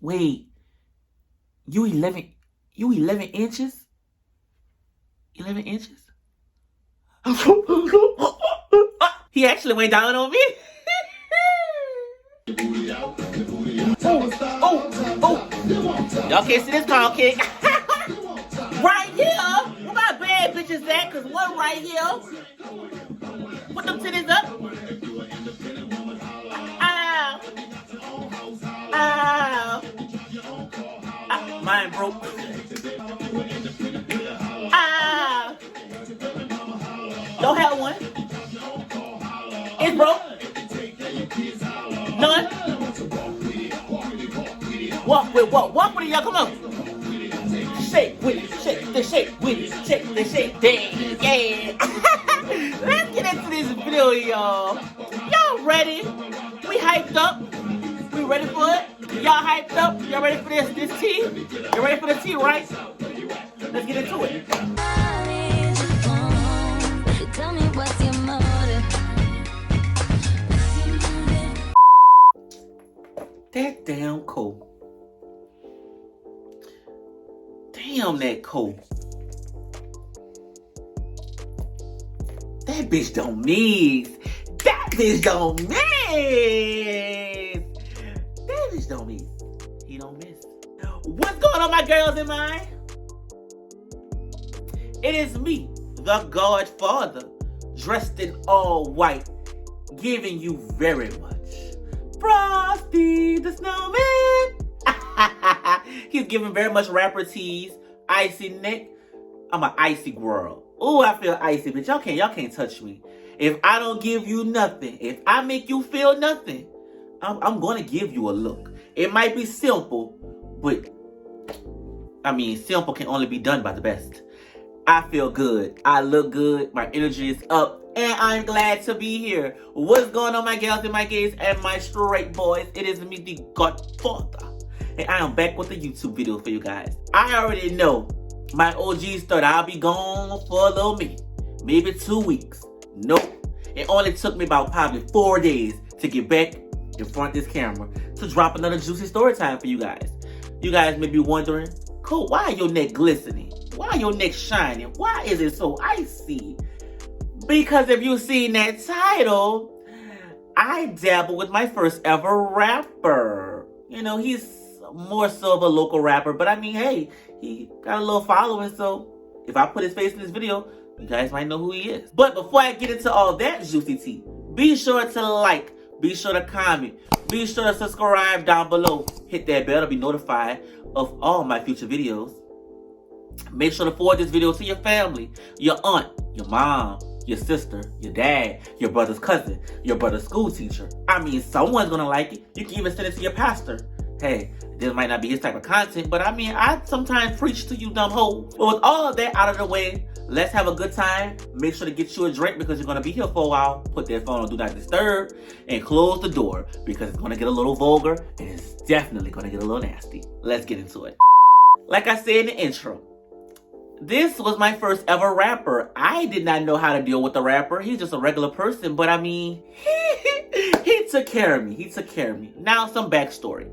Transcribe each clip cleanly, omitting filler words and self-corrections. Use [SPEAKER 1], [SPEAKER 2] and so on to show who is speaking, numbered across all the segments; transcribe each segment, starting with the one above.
[SPEAKER 1] Wait, you 11 inches? 11 inches? He actually went down on me. Oh. Y'all can't see this pound cake. Right here. Where my bad bitches at? Cause one right here. Put them titties up. Ow. Mine broke. Don't have one. It's broke. None. Walk with it, y'all. Come on. Shake with it. Shake the shake with it. Shake the shake. Dang. Yeah. Let's get into this video, y'all. Y'all ready? We hyped up. We ready for it? Y'all hyped up? Y'all ready for this tea? You ready for the tea, right? Let's get into it. Tell me what's your motive. That damn coat. Damn, that coat. That bitch don't miss. That bitch don't miss. That bitch don't miss. He don't miss. What's going on, my girls and mine? It is me, the Godfather, dressed in all white, giving you very much Frosty the Snowman. He's giving very much rapper tease, icy neck. I'm an icy girl. Ooh, I feel icy, but y'all can't touch me. If I don't give you nothing, if I make you feel nothing, I'm gonna give you a look. It might be simple, but I mean, simple can only be done by the best. I feel good. I look good. My energy is up. And I'm glad to be here. What's going on, my gals and my gays and my straight boys? It is me, the Godfather. And I am back with a YouTube video for you guys. I already know my OGs thought I'll be gone for a little minute. Maybe 2 weeks. Nope. It only took me about probably 4 days to get back in front of this camera to drop another juicy story time for you guys. You guys may be wondering, cool, why are your neck glistening? Why are your neck shining? Why is it so icy? Because if you've seen that title, I dabble with my first ever rapper. You know, he's more so of a local rapper, but I mean, hey, he got a little following, so if I put his face in this video, you guys might know who he is. But before I get into all that juicy tea, be sure to like, be sure to comment, be sure to subscribe down below, hit that bell to be notified of all my future videos. Make sure to forward this video to your family, your aunt, your mom, your sister, your dad, your brother's cousin, your brother's school teacher. I mean, someone's gonna like it. You can even send it to your pastor. Hey, this might not be his type of content, but I mean, I sometimes preach to you dumb hoes. But with all of that out of the way, let's have a good time. Make sure to get you a drink because you're gonna be here for a while. Put that phone on Do Not Disturb and close the door because it's gonna get a little vulgar and it's definitely gonna get a little nasty. Let's get into it. Like I said in the intro, this was my first ever rapper. I did not know how to deal with the rapper. He's just a regular person, but I mean, he took care of me. He took care of me. Now, some backstory.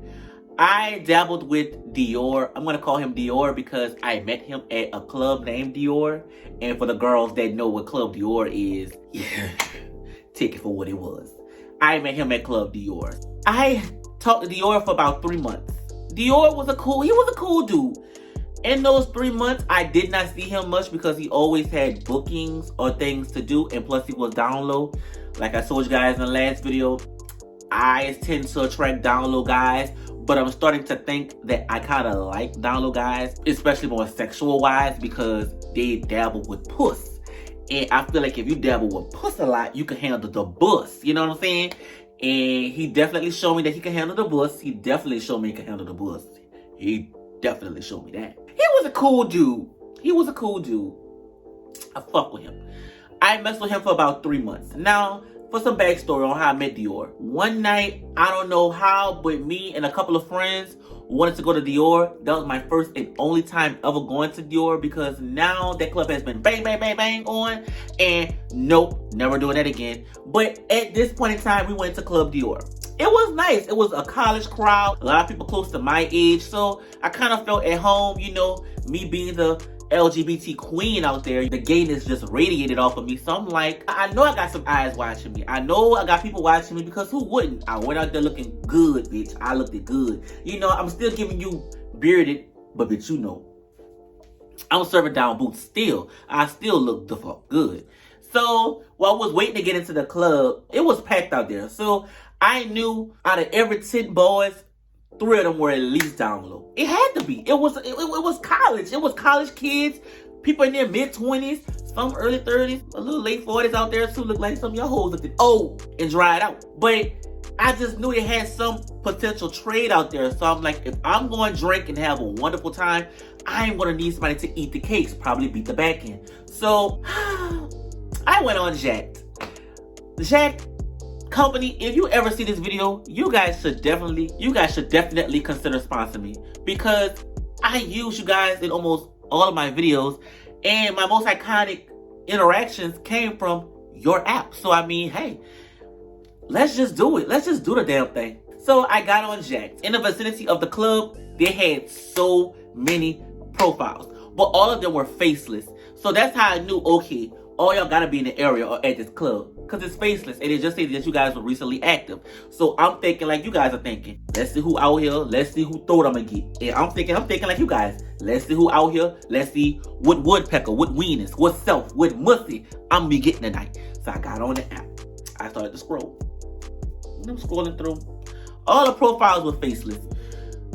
[SPEAKER 1] I dabbled with Dior. I'm going to call him Dior because I met him at a club named Dior. And for the girls that know what Club Dior is, yeah, take it for what it was. I met him at Club Dior. I talked to Dior for about 3 months. Dior was a cool dude. In those 3 months, I did not see him much because he always had bookings or things to do, and plus he was down low. Like I told you guys in the last video, I tend to attract down low guys, but I'm starting to think that I kind of like down low guys, especially more sexual wise, because they dabble with puss. And I feel like if you dabble with puss a lot, you can handle the bus. You know what I'm saying? And he definitely showed me that he can handle the bus. He definitely showed me he can handle the bus. He definitely showed me that. He was a cool dude. He was a cool dude. I fuck with him. I messed with him for about 3 months. Now, for some backstory on how I met Dior. One night, I don't know how, but me and a couple of friends wanted to go to Dior. That was my first and only time ever going to Dior because now that club has been bang, bang, bang, bang on. And nope, never doing that again. But at this point in time, we went to Club Dior. It was nice. It was a college crowd, a lot of people close to my age, so I kind of felt at home, you know, me being the LGBT queen out there. The gayness just radiated off of me, so I'm like, I know I got some eyes watching me. I know I got people watching me, because who wouldn't? I went out there looking good, bitch. I looked good. You know, I'm still giving you bearded, but bitch, you know, I'm serving down boots still. I still look the fuck good. So while I was waiting to get into the club, it was packed out there. So I knew out of every 10 boys, 3 of them were at least down low. It had to be. It was college. It was college kids, people in their mid-20s, some early 30s, a little late 40s out there too. Look like some of your hoes looked old and dried out. But I just knew it had some potential trade out there. So I'm like, if I'm going to drink and have a wonderful time, I'm going to need somebody to eat the cakes, probably beat the back end. So I went on Jack'd. Jack'd company, if you ever see this video, you guys should definitely consider sponsoring me, because I use you guys in almost all of my videos, and my most iconic interactions came from your app. So I mean, hey, let's just do it. Let's just do the damn thing. So I got on Jack'd. In the vicinity of the club, they had so many profiles, but all of them were faceless. So that's how I knew, okay, all y'all gotta be in the area or at this club, because it's faceless, and it just says that you guys were recently active. So I'm thinking like you guys are thinking. Let's see who out here. Let's see who throat I'm gonna get. And I'm thinking like you guys. Let's see who out here. Let's see what woodpecker, what weenus, what self, what mussy I'm gonna be getting tonight. So I got on the app. I started to scroll. And I'm scrolling through. All the profiles were faceless.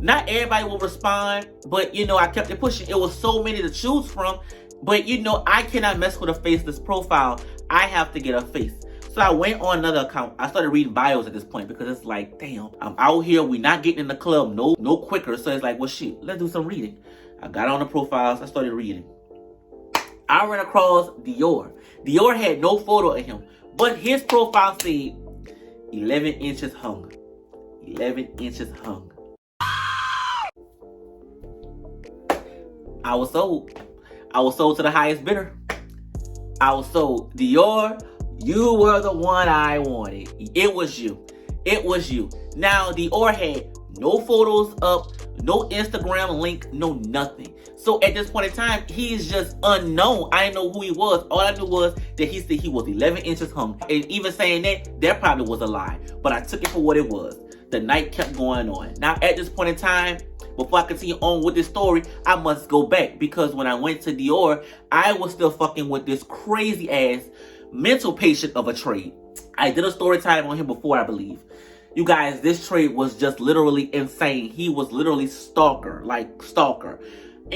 [SPEAKER 1] Not everybody will respond, but you know, I kept it pushing. It was so many to choose from. But you know, I cannot mess with a faceless profile. I have to get a face. So I went on another account. I started reading bios at this point, because it's like, damn, I'm out here. We not getting in the club no quicker. So it's like, well, shit, let's do some reading. I got on the profiles. I started reading. I ran across Dior. Dior had no photo of him, but his profile said 11 inches hung. 11 inches hung. I was sold. I was sold to the highest bidder. I was sold. Dior, you were the one I wanted. It was you. It was you. Now, Dior had no photos up, no Instagram link, no nothing. So at this point in time, he's just unknown. I didn't know who he was. All I knew was that he said he was 11 inches hung. And even saying that probably was a lie. But I took it for what it was. The night kept going on. Now, at this point in time, before I continue on with this story, I must go back, because when I went to Dior, I was still fucking with this crazy ass mental patient of a trade. I did a story time on him before, I believe. You guys, this trade was just literally insane. He was literally stalker.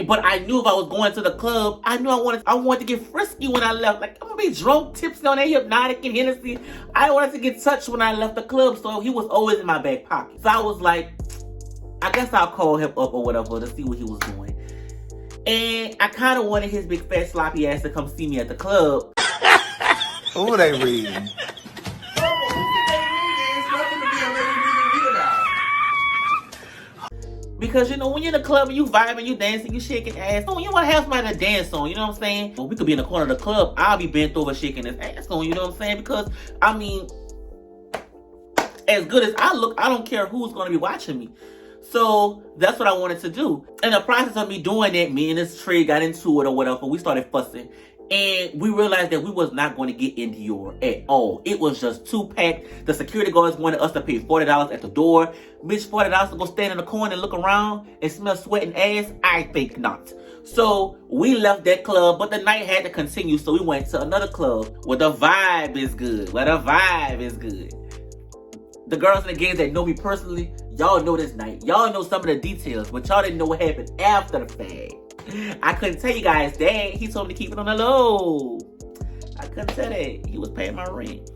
[SPEAKER 1] But I knew if I was going to the club, I knew I wanted to get frisky when I left. Like, I'm gonna be drunk, tipsy on that hypnotic and Hennessy. I wanted to get touched when I left the club, so he was always in my back pocket. So I was like, I guess I'll call him up or whatever to see what he was doing. And I kind of wanted his big fat sloppy ass to come see me at the club.
[SPEAKER 2] Who are they reading?
[SPEAKER 1] Because, you know, when you're in the club and you vibing, you dancing, you shaking ass, you want to have somebody to dance on, you know what I'm saying? Well, we could be in the corner of the club, I'll be bent over shaking his ass on, you know what I'm saying? Because, I mean, as good as I look, I don't care who's going to be watching me. So that's what I wanted to do. In the process of me doing that, me and this trade got into it or whatever. We started fussing. And we realized that we was not going to get in Dior at all. It was just too packed. The security guards wanted us to pay $40 at the door. Bitch, $40 to go stand in the corner and look around and smell sweat and ass? I think not. So we left that club, but the night had to continue. So we went to another club where the vibe is good. The girls and the gays that know me personally, y'all know this night. Y'all know some of the details, but y'all didn't know what happened after the fact. I couldn't tell you guys that. He told me to keep it on the low. I couldn't tell that. He was paying my rent.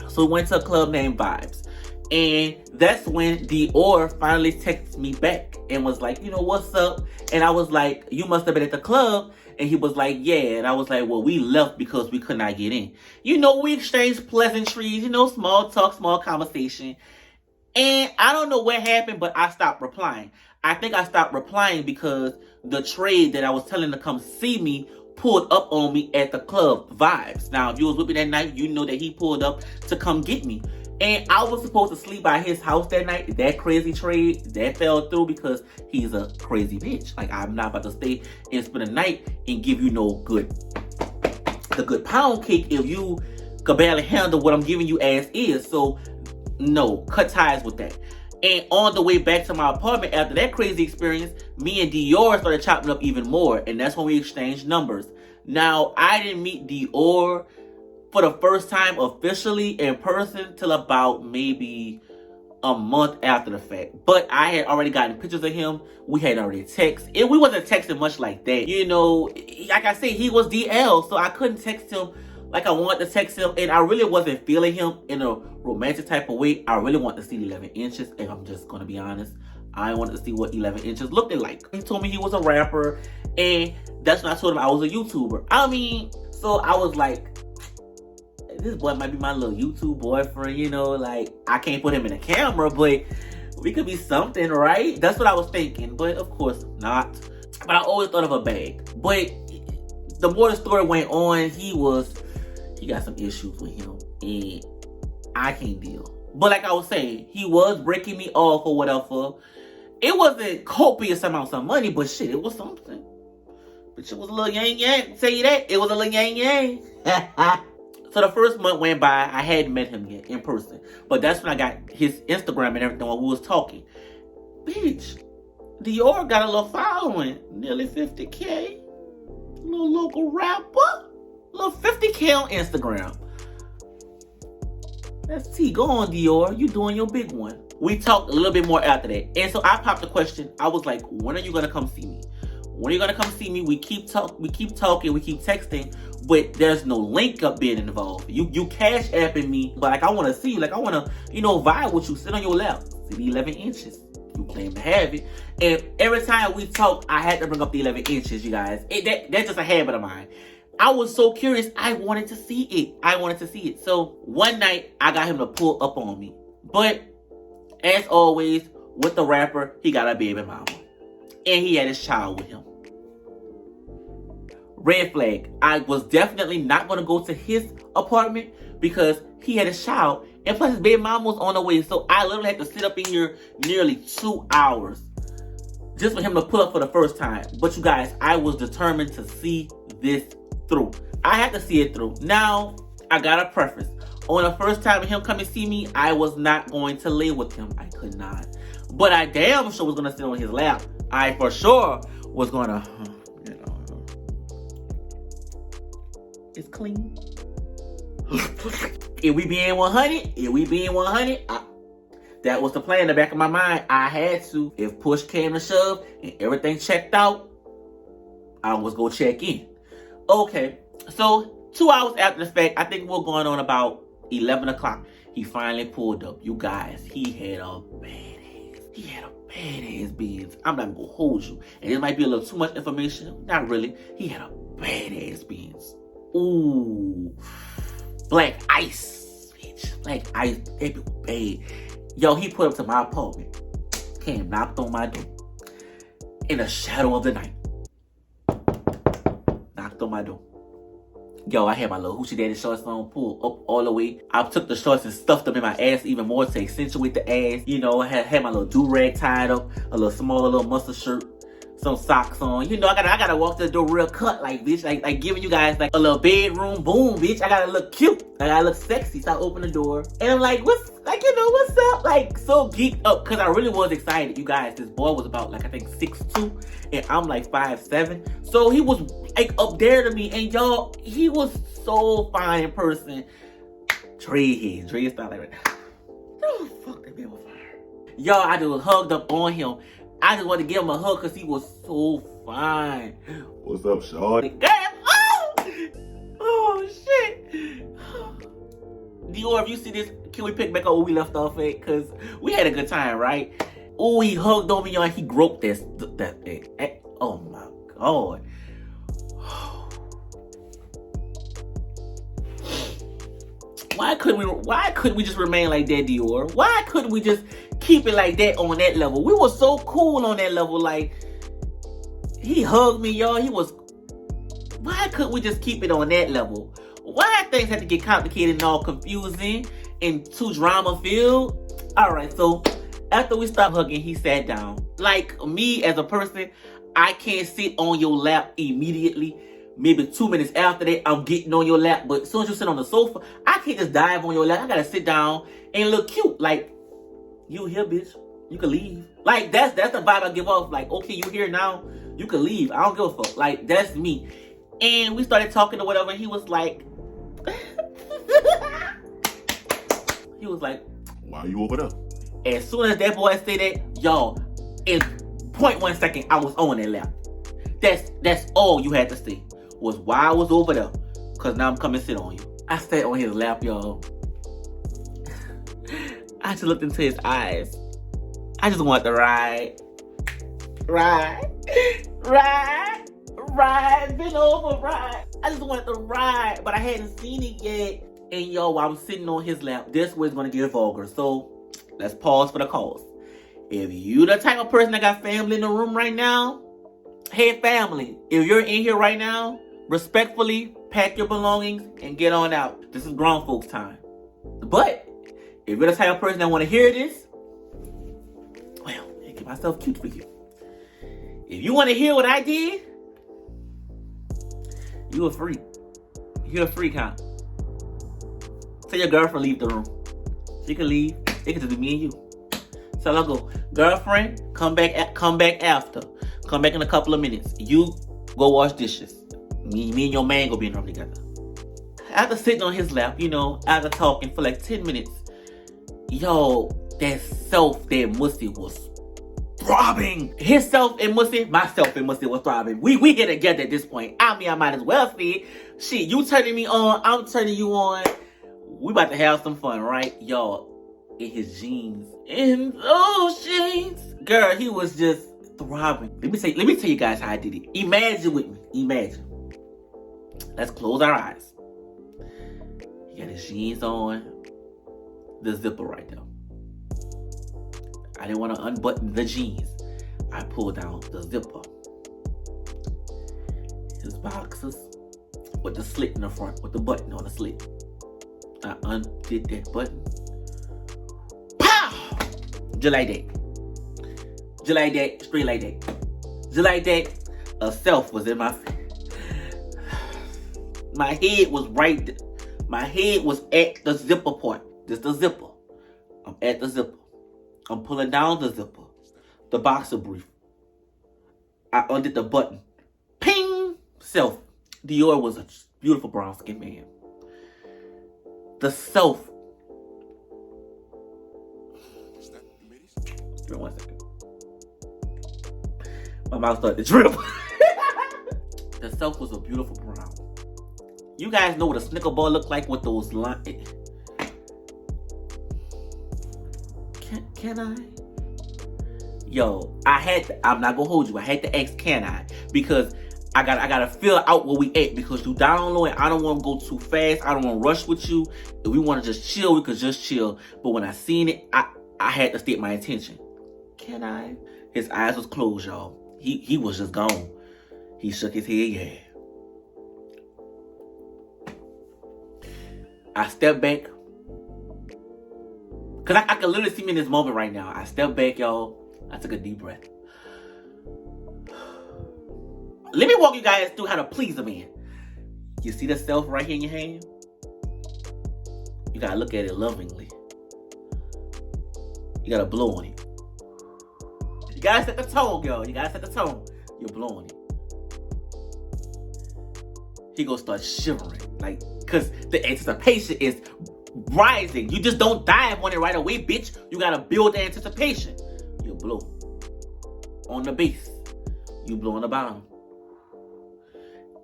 [SPEAKER 1] So we went to a club named Vibes. And that's when Dior finally texted me back and was like, you know, what's up? And I was like, you must have been at the club. And he was like, yeah. And I was like, well, we left because we could not get in. You know, we exchanged pleasantries, you know, small talk, small conversation. And I don't know what happened, but I stopped replying. I think I stopped replying because the trade that I was telling to come see me pulled up on me at the club Vibes. Now, if you was with me that night, you know that he pulled up to come get me. And I was supposed to sleep by his house that night. That crazy trade, that fell through because he's a crazy bitch. Like, I'm not about to stay and spend a night and give you the good pound cake if you could barely handle what I'm giving you as is. So, no, cut ties with that. And on the way back to my apartment after that crazy experience, me and Dior started chopping up even more. And that's when we exchanged numbers. Now, I didn't meet Dior for the first time officially in person till about maybe a month after the fact. But I had already gotten pictures of him. We had already texted. And we wasn't texting much like that. You know, like I said, he was DL, so I couldn't text him like I wanted to text him. And I really wasn't feeling him in a romantic type of way. I really wanted to see the 11 inches. And I'm just going to be honest. I wanted to see what 11 inches looked like. He told me he was a rapper. And that's when I told him I was a YouTuber. I mean, so I was like, this boy might be my little YouTube boyfriend, you know, like, I can't put him in a camera, but we could be something, right? That's what I was thinking, but of course not. But I always thought of a bag. But the more the story went on, he got some issues with him, and I can't deal. But like I was saying, he was breaking me off or whatever. It wasn't copious amounts of money, but shit, it was something. But it was a little yang. Tell you that, it was a little yang. So the first month went by, I hadn't met him yet in person. But that's when I got his Instagram and everything while we was talking. Bitch, Dior got a little following. Nearly 50K. Little local rapper. Little 50K on Instagram. That's T. Go on, Dior. You doing your big one. We talked a little bit more after that. And so I popped the question. I was like, when are you going to come see me? When are you going to come see me? We keep talking, we keep texting, but there's no link up being involved. You cash apping me, but like, I want to see you. Like, I want to, vibe with you. Sit on your lap. See the 11 inches. You claim to have it. And every time we talk, I had to bring up the 11 inches, you guys. That's just a habit of mine. I was so curious. I wanted to see it. So one night, I got him to pull up on me. But as always, with the rapper, he got a baby mama. And he had his child with him. Red flag. I was definitely not going to go to his apartment because he had a child. And plus his baby mama was on the way. So I literally had to sit up in here nearly 2 hours just for him to pull up for the first time. But you guys, I was determined to see this through. I had to see it through. Now, I got a preference. On the first time of him coming to see me, I was not going to lay with him. I could not. But I damn sure was going to sit on his lap. I for sure was going to, it's clean. If we being 100, that was the plan in the back of my mind. I had to. If push came to shove and everything checked out, I was going to check in. Okay, so 2 hours after the fact, I think we're going on about 11 o'clock. He finally pulled up. You guys, he had a badass Benz. I'm not gonna hold you. And it might be a little too much information. Not really. He had a badass Benz. Ooh. Black ice. Bitch. Black ice. That was bad. Yo, he put up to my apartment. Came, knocked on my door. In the shadow of the night. Knocked on my door. Yo, I had my little hoochie daddy shorts on, pulled up all the way. I took the shorts and stuffed them in my ass even more to accentuate the ass. I had my little do-rag tied up, a little smaller little mustard shirt, some socks on. I gotta walk to the door real cut, like, bitch, like giving you guys like a little bedroom boom, bitch. I gotta look cute. I gotta look sexy. So I open the door and I'm like, what's up? Like, so geeked up because I really was excited. You guys, this boy was about like, I think 6'2", and I'm like 5'7". So he was like up there to me, and y'all, he was so fine in person. Dread style like that. Oh, fuck that man was fire. Y'all, I just hugged up on him. I just wanted to give him a hug because he was so fine.
[SPEAKER 2] What's up, shorty?
[SPEAKER 1] Oh, shit. Dior, if you see this, can we pick back up where we left off at? Because we had a good time, right? Oh, he hugged on me, y'all. He groped that thing. Oh, my God. Why couldn't we just remain like that, Dior? Why couldn't we just keep it like that on that level? We were so cool on that level. Like, he hugged me, y'all. Why couldn't we just keep it on that level? Why things had to get complicated and all confusing? and too drama filled. All right, so after we stopped hugging, he sat down. Like me as a person, I can't sit on your lap immediately. Maybe 2 minutes after that, I'm getting on your lap. But as soon as you sit on the sofa, I can't just dive on your lap. I gotta sit down and look cute. Like, you here, bitch. You can leave. Like, that's the vibe I give off. Like, okay, you here now. You can leave. I don't give a fuck. Like, that's me. And we started talking or whatever. And he was like, he was like,
[SPEAKER 3] why are you over there?
[SPEAKER 1] As soon as that boy said that, y'all, in 0.1 second, I was on that lap. That's all you had to say. Was why I was over there. Cause now I'm coming to sit on you. I sat on his lap, y'all. I just looked into his eyes. I just wanted to ride, bend over, ride. I just wanted to ride, but I hadn't seen it yet. And yo, while I'm sitting on his lap, this was gonna get vulgar. So let's pause for the cause. If you the type of person that got family in the room right now, hey family, if you're in here right now, respectfully pack your belongings and get on out. This is grown folks time. But if you're the type of person that want to hear this, well, I get myself cute for you. If you want to hear what I did, you a freak. You're a freak, huh? Tell your girlfriend leave the room. She can leave. It can just be me and you. So I'll go, girlfriend, come back after. Come back in a couple of minutes. You go wash dishes. Me and your man go be in the room together. After sitting on his lap, after talking for like 10 minutes, yo, that mussy was throbbing. His self and mussy, my self and mussy was throbbing. We here together at this point. I mean, I might as well see. Shit, you turning me on, I'm turning you on. We about to have some fun, right? Y'all, in his jeans. In those jeans. Girl, he was just throbbing. Let me tell you guys how I did it. Imagine with me. Imagine. Let's close our eyes. He got his jeans on. The zipper right there. I didn't want to unbutton the jeans. I pulled down the zipper. His boxers with the slit in the front, with the button on the slit. I undid that button. Pow! Just like that. Just like that. Straight like that. Just like that. A self was in my face. My head was right there. My head was at the zipper part. This the zipper. I'm at the zipper. I'm pulling down the zipper. The boxer brief. I undid the button. Ping! Self. Dior was a beautiful brown skinned man. The self. Give me 1 second. My mouth started to drip. The self was a beautiful brown. You guys know what a Snicker bar looked like with those lines. Can I? Yo, I'm not gonna hold you. I had to ask, can I? Because I gotta feel out where we at, because you down low and I don't want to go too fast. I don't want to rush with you. If we want to just chill, we could just chill. But when I seen it, I had to state my intention. Can I? His eyes was closed, y'all. He was just gone. He shook his head, yeah. I stepped back. Because I can literally see me in this moment right now. I stepped back, y'all. I took a deep breath. Let me walk you guys through how to please a man. You see the self right here in your hand? You gotta look at it lovingly. You gotta blow on it. You gotta set the tone, y'all. You gotta set the tone. You're blowing it. He gonna start shivering. Like, cause the anticipation is rising. You just don't dive on it right away, bitch. You gotta build the anticipation. You blow on the base. You blow on the bottom.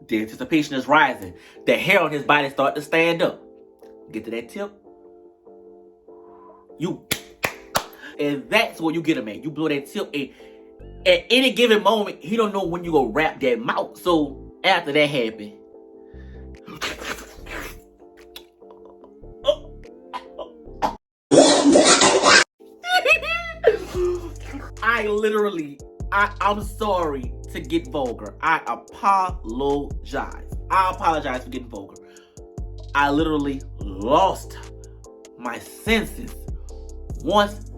[SPEAKER 1] The anticipation is rising. The hair on his body start to stand up. Get to that tip. And that's what you get him at. You blow that tip, and at any given moment, he don't know when you gonna wrap that mouth. So after that happened, I'm sorry to get vulgar. I apologize. I apologize for getting vulgar. I literally lost my senses once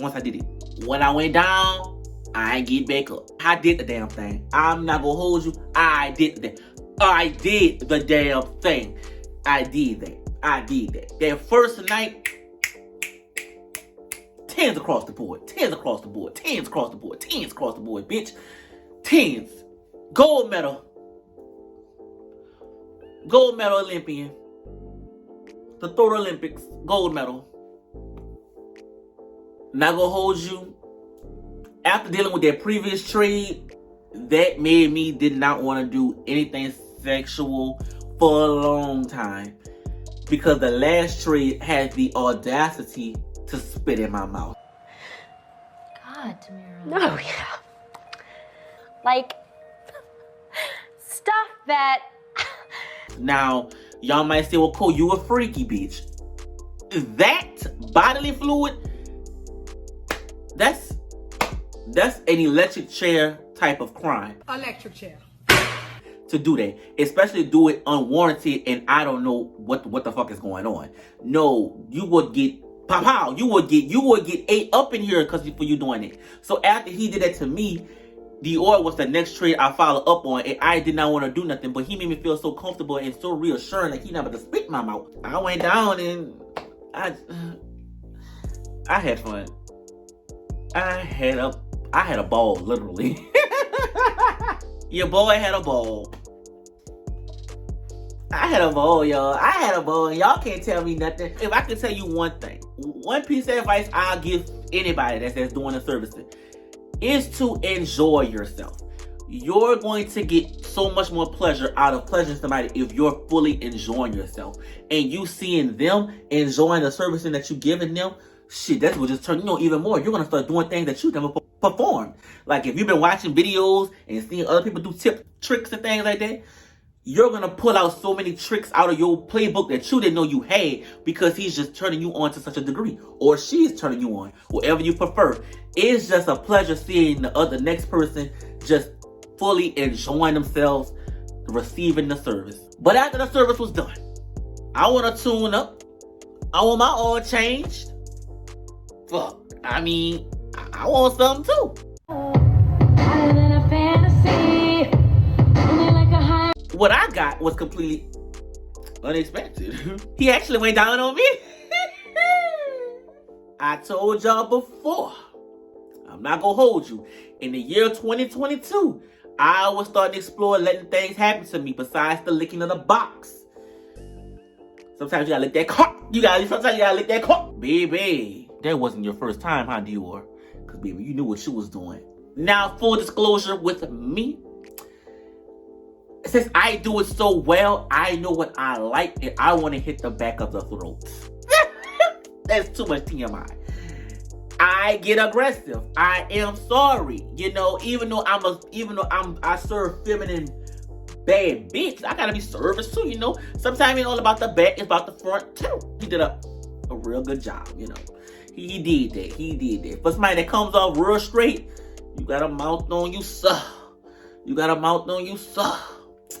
[SPEAKER 1] I did it. When I went down, I ain't get back up. I did the damn thing. I'm not gonna hold you. I did the damn thing. I did that. That first night, 10s across the board, bitch. 10s. Gold medal Olympian. The Throat Olympics, gold medal. Not gonna hold you. After dealing with that previous trade, that made me did not want to do anything sexual for a long time. Because the last trade had the audacity to spit in my mouth.
[SPEAKER 3] God, Tamara.
[SPEAKER 4] Oh, yeah. Like, stuff that...
[SPEAKER 1] Now, y'all might say, well, Cole, you a freaky bitch. That bodily fluid, that's an electric chair type of crime.
[SPEAKER 5] Electric chair.
[SPEAKER 1] To do that, especially do it unwarranted and I don't know what the fuck is going on. No, you would get pow. You would get ate up in here for you doing it. So after he did that to me, Dior was the next trade I followed up on, and I did not want to do nothing, but he made me feel so comfortable and so reassuring that he never to spit in my mouth. I went down and I had fun. I had a ball, literally. Your boy had a ball. I had a ball, y'all. I had a ball, and y'all can't tell me nothing. If I could tell you one thing, one piece of advice I'll give anybody that's doing the servicing is to enjoy yourself. You're going to get so much more pleasure out of pleasuring somebody if you're fully enjoying yourself. And you seeing them enjoying the servicing that you're giving them, shit, that will just turn you on even more. You're going to start doing things that you never performed. Like if you've been watching videos and seeing other people do tip tricks and things like that, you're going to pull out so many tricks out of your playbook that you didn't know you had because he's just turning you on to such a degree. Or she's turning you on, whatever you prefer. It's just a pleasure seeing the next person just fully enjoying themselves, receiving the service. But after the service was done, I want to tune up. I want my oil changed. Fuck, I mean, I want something too. What I got was completely unexpected. He actually went down on me. I told y'all before, I'm not gonna hold you. In the year 2022, I was starting to explore letting things happen to me besides the licking of the box. Sometimes you gotta lick that cock. Sometimes you gotta lick that cock. Baby, that wasn't your first time, huh, Dior? Because, baby, you knew what you was doing. Now, full disclosure with me. Since I do it so well, I know what I like and I want to hit the back of the throat. That's too much TMI. I get aggressive. I am sorry. You know, even though I serve feminine bad bitch, I gotta be service too, you know. Sometimes it's all about the back, it's about the front too. He did a real good job, you know. He did that. For somebody that comes off real straight, you got a mouth on you, sir.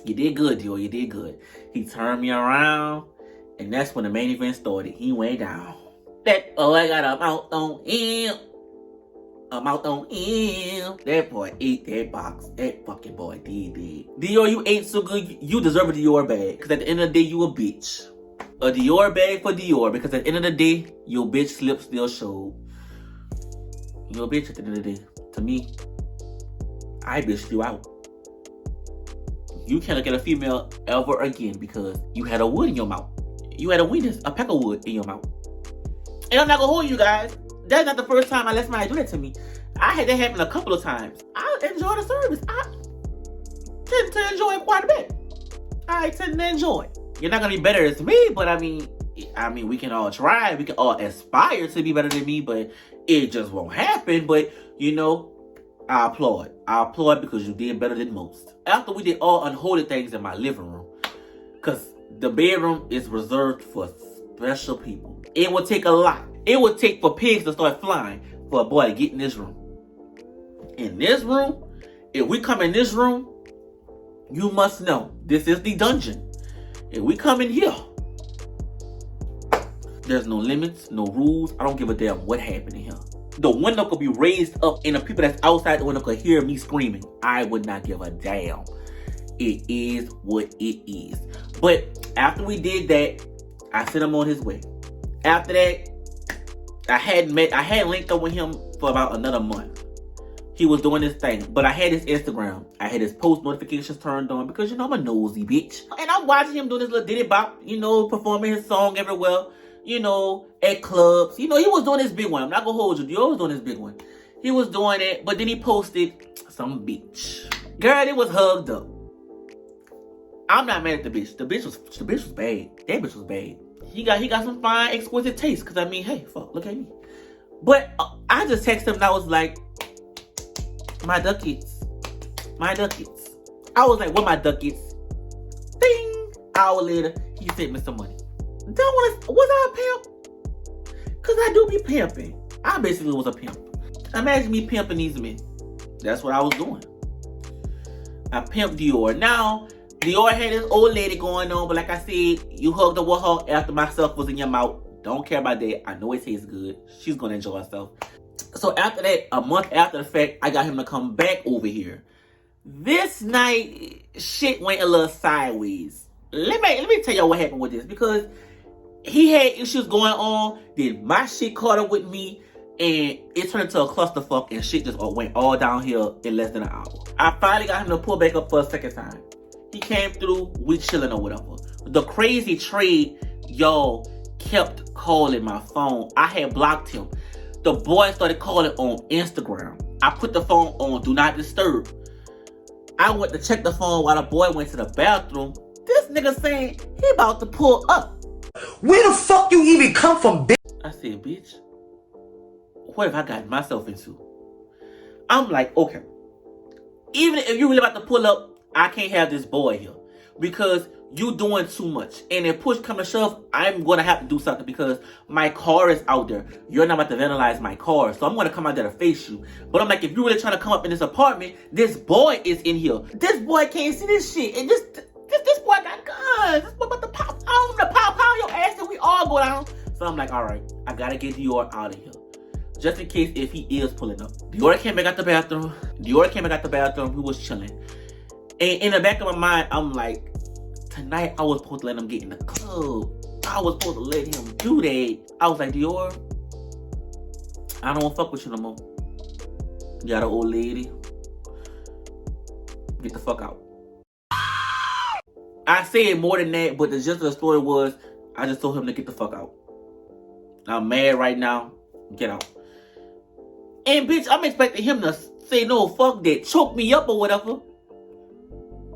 [SPEAKER 1] You did good, Dior. You did good. He turned me around, and that's when the main event started. He went down. I got a mouth on him. That boy ate that box. That fucking boy did. Dior, you ate so good, you deserve a Dior bag. Because at the end of the day, you a bitch. A Dior bag for Dior. Because at the end of the day, your bitch slip still showed. You're a bitch at the end of the day. To me, I bitched you out. You can't look at a female ever again because you had a wood in your mouth. You had a peck of wood in your mouth. And I'm not gonna hold you guys. That's not the first time I let somebody do that to me. I had that happen a couple of times. I enjoy the service. I tend to enjoy it quite a bit. I tend to enjoy it. You're not gonna be better as me, but I mean, we can all try. We can all aspire to be better than me, but it just won't happen. But you know, I applaud. I applaud because you did better than most. After we did all unholy things in my living room, because the bedroom is reserved for special people. It would take a lot. It would take for pigs to start flying for a boy to get in this room. In this room, if we come in this room, you must know this is the dungeon. If we come in here, There's no limits, no rules. I don't give a damn what happened in here. The window could be raised up and the people that's outside the window could hear me screaming. I would not give a damn. It is what it is. But after we did that, I sent him on his way. After that, I had linked up with him for about another month. He was doing this thing, but I had his Instagram. I had his post notifications turned on because, you know, I'm a nosy bitch. And I'm watching him do this little diddy bop, you know, performing his song everywhere, you know, at clubs. You know, he was doing his big one. I'm not gonna hold you. Dior was doing his big one. He was doing it, but then he posted some bitch. Girl, it was hugged up. I'm not mad at the bitch. The bitch was bad. That bitch was bad. He got some fine, exquisite taste. Cause I mean, hey, fuck, look at me. But I just texted him and I was like, my ducats. My ducats. I was like, what my ducats? Ding! Hour later, he sent me some money. Was I a pimp? Cause I do be pimping. I basically was a pimp. Imagine me pimping these men. That's what I was doing. I pimped Dior. Now, Dior had this old lady going on, but like I said, you hugged her with her after my stuff was in your mouth. Don't care about that. I know it tastes good. She's gonna enjoy herself. So after that, a month after the fact, I got him to come back over here. This night, shit went a little sideways. Let me tell y'all what happened with this, because he had issues going on, then my shit caught up with me, and it turned into a clusterfuck, and shit just went all downhill in less than an hour. I finally got him to pull back up for a second time. He came through, we chilling or whatever. The crazy trade, y'all, kept calling my phone. I had blocked him. The boy started calling on Instagram. I put the phone on Do Not Disturb. I went to check the phone while the boy went to the bathroom. This nigga saying he about to pull up.
[SPEAKER 2] Where the fuck you even come from, bitch?
[SPEAKER 1] I said, bitch, what have I gotten myself into? I'm like, okay, even if you really about to pull up, I can't have this boy here because you doing too much. And if push come to shove, I'm going to have to do something because my car is out there. You're not about to vandalize my car. So I'm going to come out there to face you. But I'm like, if you're really trying to come up in this apartment, this boy is in here. This boy can't see this shit. And this boy got guns. This boy about to pop on the pop your ass and we all go down. So I'm like, all right, I got to get Dior out of here. Just in case if he is pulling up. Dior came back out the bathroom. We was chilling. And in the back of my mind, I'm like, tonight I was supposed to let him get in the club. I was supposed to let him do that. I was like, Dior, I don't want to fuck with you no more. You got an old lady. Get the fuck out. I said more than that, but the gist of the story was, I just told him to get the fuck out. I'm mad right now. Get out. And bitch, I'm expecting him to say no, fuck that, choke me up or whatever.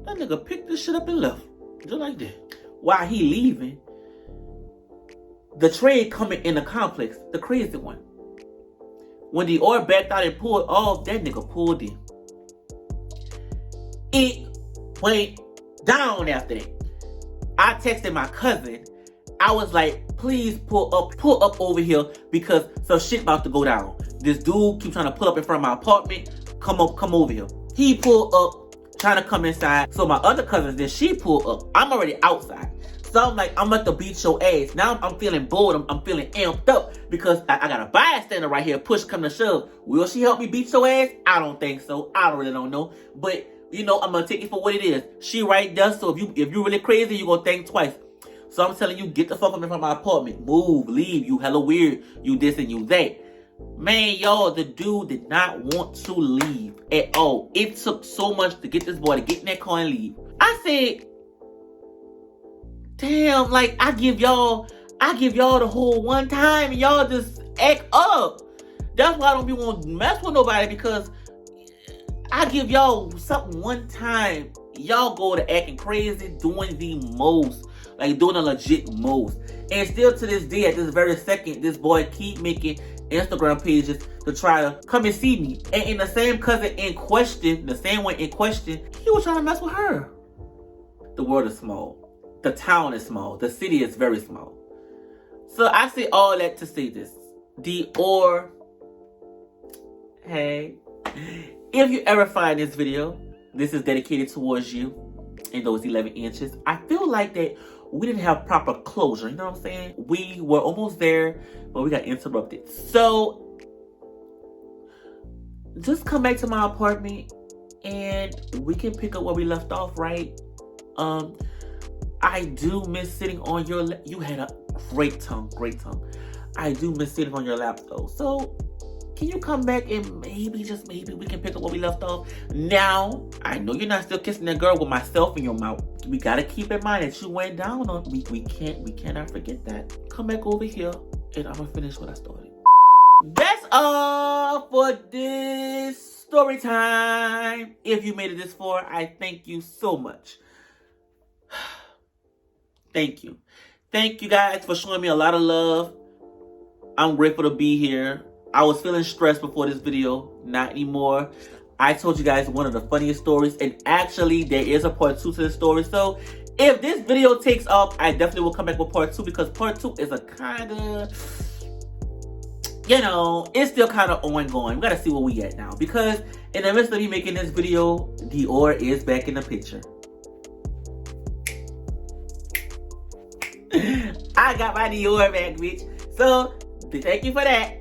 [SPEAKER 1] That nigga picked this shit up and left. Just like that. While he leaving, the trade coming in the complex, the crazy one. When the Dior backed out and pulled off, that nigga pulled in. It went down after that. I texted my cousin. I was like, please pull up over here because some shit about to go down. This dude keeps trying to pull up in front of my apartment. Come over here. He pulled up, trying to come inside. So my other cousin, then she pulled up. I'm already outside. So I'm like, I'm about to beat your ass. Now I'm feeling bored. I'm feeling amped up because I got a bystander right here. Push come to shove. Will she help me beat your ass? I don't think so. I really don't know. But, you know, I'm going to take it for what it is. She right there. So if you really crazy, you going to think twice. So I'm telling you, get the fuck up in front of my apartment. Move, leave. You hella weird. You this and you that. Man, y'all, the dude did not want to leave at all. It took so much to get this boy to get in that car and leave. I said, damn, like, I give y'all the whole one time and y'all just act up. That's why I don't be want to mess with nobody, because I give y'all something one time. Y'all go to acting crazy, doing the most. Like, doing the legit most. And still to this day, at this very second, this boy keep making Instagram pages to try to come and see me. And in the same cousin in question, the same one in question, he was trying to mess with her. The world is small. The town is small. The city is very small. So I say all that to say this. Dior, hey, if you ever find this video, this is dedicated towards you in those 11 inches. I feel like that we didn't have proper closure. You know what I'm saying? We were almost there, but we got interrupted. So just come back to my apartment and we can pick up where we left off, right? I do miss sitting on your lap. You had a great tongue. I do miss sitting on your lap though. So can you come back and maybe, just maybe, we can pick up where we left off? Now, I know you're not still kissing that girl with myself in your mouth. We gotta keep in mind that you went down on, we cannot forget that. Come back over here and I'm gonna finish what I started. That's all for this story time. If you made it this far, I thank you so much. Thank you. Thank you guys for showing me a lot of love. I'm grateful to be here. I was feeling stressed before this video, not anymore. I told you guys one of the funniest stories, and actually there is a part 2 to the story. So if this video takes off, I definitely will come back with part 2, because part 2 is a kind of, you know, it's still kind of ongoing. We gotta see where we at now, because in the midst of me making this video, Dior is back in the picture. I got my Dior back, bitch. So thank you for that.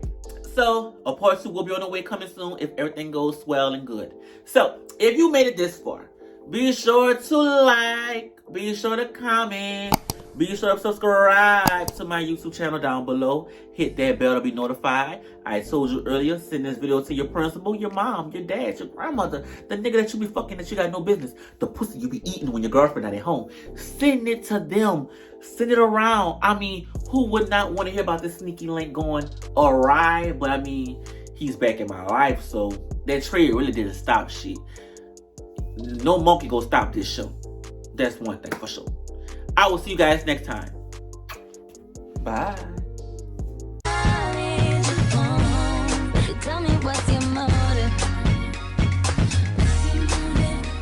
[SPEAKER 1] So a part 2 will be on the way, coming soon if everything goes well and good. So if you made it this far, be sure to like, be sure to comment, be sure to subscribe to my YouTube channel down below. Hit that bell to be notified. I told you earlier, send this video to your principal, your mom, your dad, your grandmother, the nigga that you be fucking that you got no business, the pussy you be eating when your girlfriend not at home. Send it to them. Send it around. I mean, who would not want to hear about this sneaky link going awry? But I mean, he's back in my life, so that trade really didn't stop shit. No monkey gonna stop this show. That's one thing for sure. I will see you guys next time. Bye.